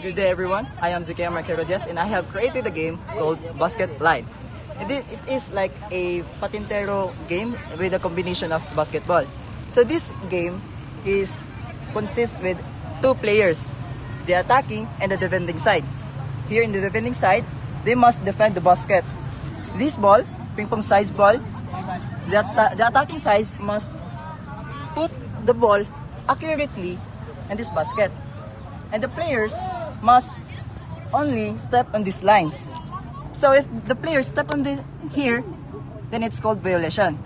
Good day everyone, I am Zikaya Marquez and I have created a game called Basket Line. It is like a patintero game with a combination of basketball. So this game consists with two players, the attacking and the defending side. Here in the defending side, they must defend the basket. This ball, ping pong size ball, the attacking side must put the ball accurately in this basket. And the players must only step on these lines. So if the players step on here, then it's called violation.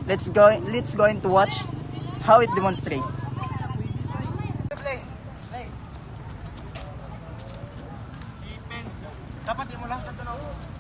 Let's go into watch how it demonstrates. Defense. Dapat di mo lang sa tunog.